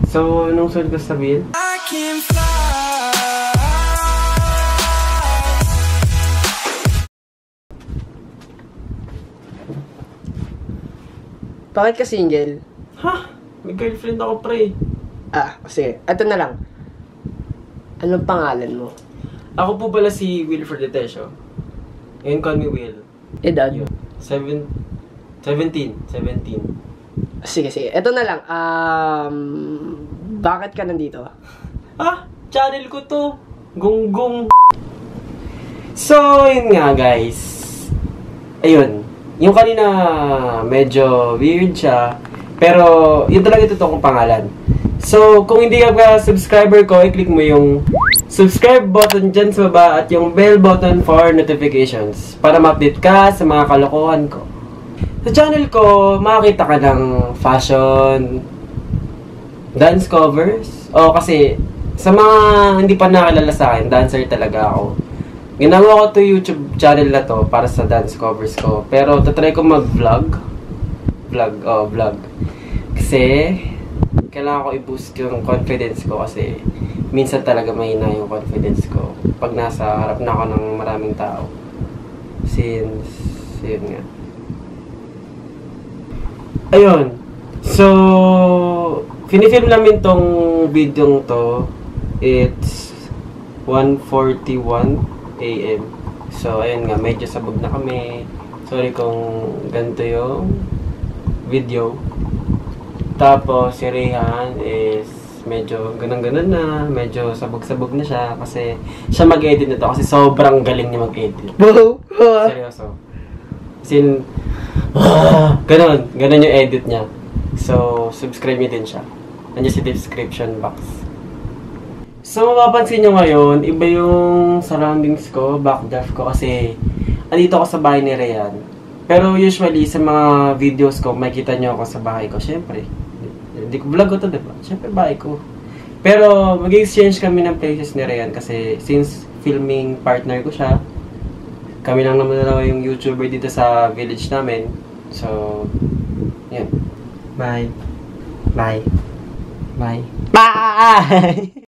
So, anong sunod ko sabihin? Bakit ka single? Ha? May girlfriend ako, pre. Sige. Ito na lang. Anong pangalan mo? Ako po pala si Wilfred Detesio. Ngayon call me Will. Edad? 17. Sige. Ito na lang. Bakit ka nandito? Channel ko to. Gonggong. So, yun nga guys. Ayun. Yung kanina, medyo weird siya. Pero, yun talaga ito kong pangalan. So, kung hindi ka subscriber ko, i-click mo yung subscribe button dyan sa baba at yung bell button for notifications para ma-update ka sa mga kalokohan ko. Sa channel ko, makakita ka ng fashion, dance covers. Kasi sa mga hindi pa nakilala sa akin, dancer talaga ako. Ginawa ko to YouTube channel na to para sa dance covers ko. Pero tatry ko mag-vlog. Vlog. Kasi kailangan ko i-boost yung confidence ko kasi minsan talaga mahina yung confidence ko pag nasa harap na ako ng maraming tao. Since, yun nga. Ayun. So, finifilm namin tong video to. It's 1:41 AM. So, ayun nga, medyo sabog na kami. Sorry kung ganito yung video. Tapos, si Rayhan is medyo ganun-ganun na. Medyo sabog-sabog na siya kasi siya mag-edit nito kasi sobrang galing niya mag-edit. Seryoso. Sin ganun yung edit niya. So, subscribe niyo din siya. Nandiyan sa description box. So, mapapansin nyo ngayon, iba yung surroundings ko, backdrop ko kasi andito ako sa bahay ni Rayhan. Pero usually, sa mga videos ko, makikita nyo ako sa bahay ko. Siyempre, hindi ko vlog ko to, diba? Siyempre, bahay ko. Pero, mag-exchange kami ng places ni Rayhan kasi since filming partner ko siya, kami lang naman na yung YouTuber dito sa village namin. So, yun. Bye. Bye. Bye. Bye!